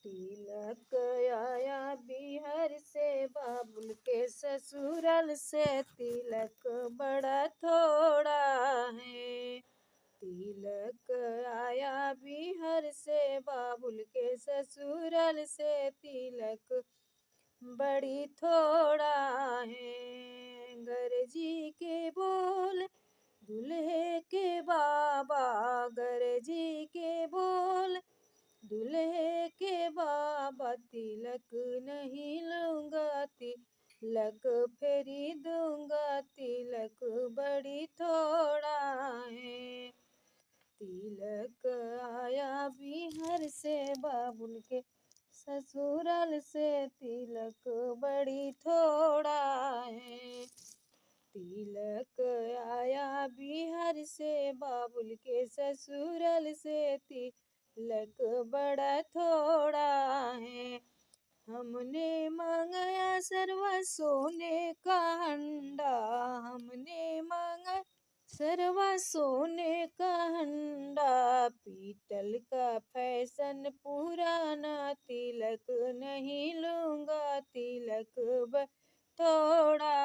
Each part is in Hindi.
तिलक आया बिहार से बाबुल के ससुराल से, तिलक बड़ा थोड़ा है। तिलक आया बिहार से बाबुल के ससुराल से, तिलक बड़ी थोड़ा है। गरजी के बोल दूल्हे के बाबा, गरजी के बोल दूल्हे के बाबा, तिलक नहीं लूंगा तिलक फेरी दूंगा, तिलक बड़ी थोड़ा है। तिलक आया बिहार से बाबुल के ससुराल से, तिलक बड़ी थोड़ा है। तिलक आया बिहार से बाबुल के ससुराल से, तिलक बड़ा थोड़ा है। हमने मांगा सरवा सोने का हंडा, हमने मांगा सरवा सोने का हंडा, पीतल का फैशन पुराना, तिलक नहीं लूंगा तिलक थोड़ा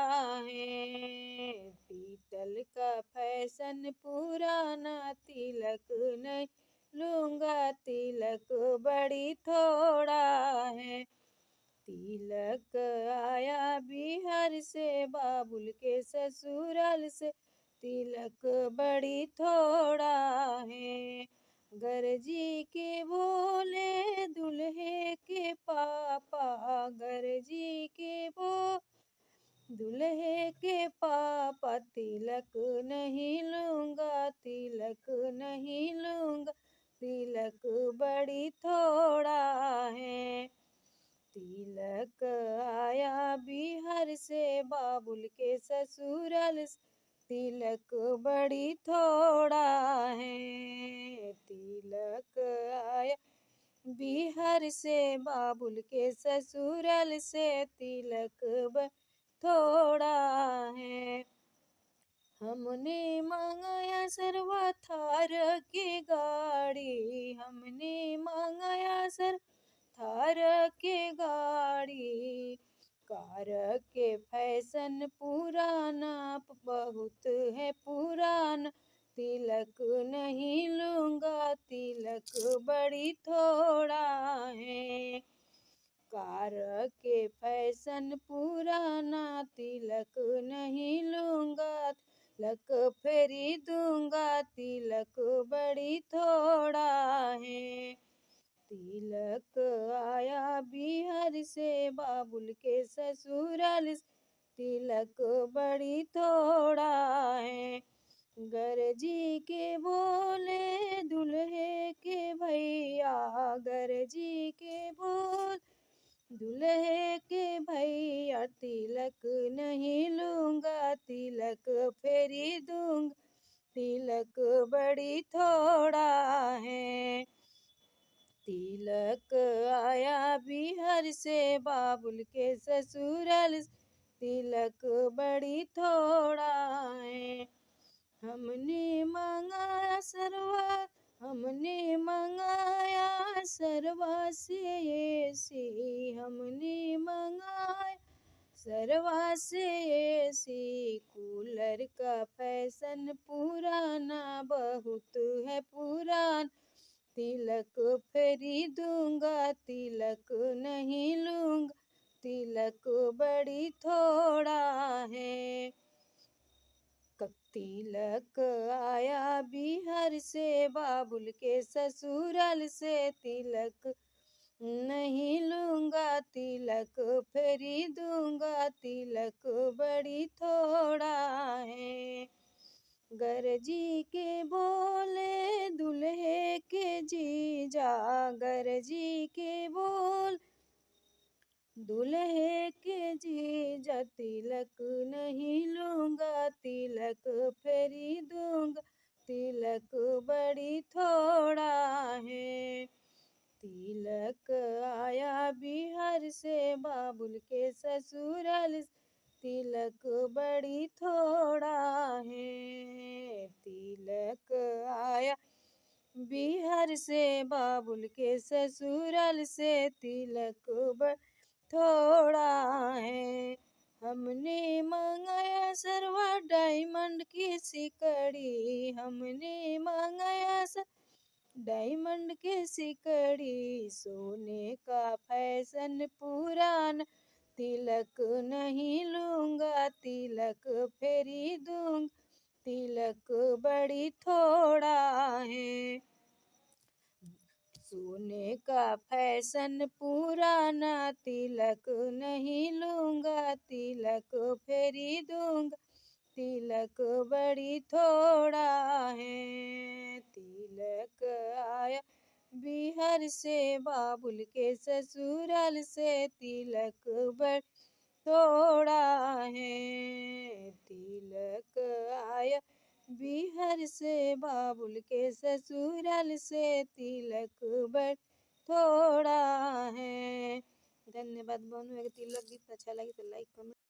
है। पीतल का फैशन पुराना, तिलक नहीं लूंगा तिलक बड़ी थोड़ा है। तिलक आया बिहार से बाबुल के ससुराल से, तिलक बड़ी थोड़ा है। गरजी के बोले दूल्हे के पापा, गरजी के दूल्हे के पापा, तिलक नहीं लूंगा तिलक नहीं लूंगा, तिलक बड़ी थोड़ा है। तिलक आया बिहार से बाबुल के ससुराल से, तिलक बड़ी थोड़ा है। तिलक आया बिहार से बाबुल के ससुराल से, तिलक थोड़ा है। हमने मांगाया सरवा थार की गाड़ी, हमने मांगाया सर थार के गाड़ी, कार के फैशन पुराना बहुत है पुराना, तिलक नहीं लूंगा तिलक बड़ी थोड़ा है। कार के फैशन पुराना, तिलक नहीं लूंगा तिलक फेरी दूंगा, तिलक बड़ी थोड़ा है। तिलक आया बिहार से बाबुल के ससुराल से, तिलक बड़ी थोड़ा है। गरजी के बोले दूल्हे के भैया, गरजी के बोल दूल्हे के भैया, तिलक नहीं लूंगा तिलक फेरी दूंगा, तिलक बड़ी थोड़ा है। तिलक आया बिहार से बाबुल के ससुराल से, तिलक बड़ी थोड़ा है। हमने मंगाया सरवा, हमने मंगाया सरवा से एसी, हमने मंगाया सरवा से एसी, कूलर का फैशन पुराना बहुत है पुराना, तिलक फेरी दूंगा तिलक नहीं लूंगा, तिलक बड़ी थोड़ा है। तिलक आया बिहार से बाबुल के ससुराल से, तिलक नहीं लूंगा तिलक फेरी दूंगा, तिलक बड़ी थोड़ा है। गरजी के बोले दूल्हे के जीजा, गरजी के बोल दूल्हे के जीजा, तिलक नहीं लूंगा तिलक फेरी दूंगा, तिलक बड़ी थोड़ा है। तिलक आया बिहार से बाबुल के ससुराल से, तिलक बड़ी थोड़ा है। तिलक आया बिहार से बाबुल के ससुराल से तिलक थोड़ा है। हमने मंगाया सरवा डायमंड की सिकड़ी, हमने मंगाया डायमंड की सिकड़ी, सोने का फैशन पुराना, तिलक नहीं लूंगा तिलक फेरी दूंगा, तिलक बड़ी थोड़ा है। सोने का फैशन पुराना, तिलक नहीं लूंगा तिलक फेरी दूंगा, तिलक बड़ी थोड़ा है। तिलक आया बिहार से बाबुल के ससुराल से, तिलक बड़ थोड़ा है। तिलक आया बिहार से बाबुल के ससुराल से, तिलक बड़ थोड़ा है। धन्यवाद। बहनों, अगर तिलक गीत अच्छा लगे तो लाइक कमेंट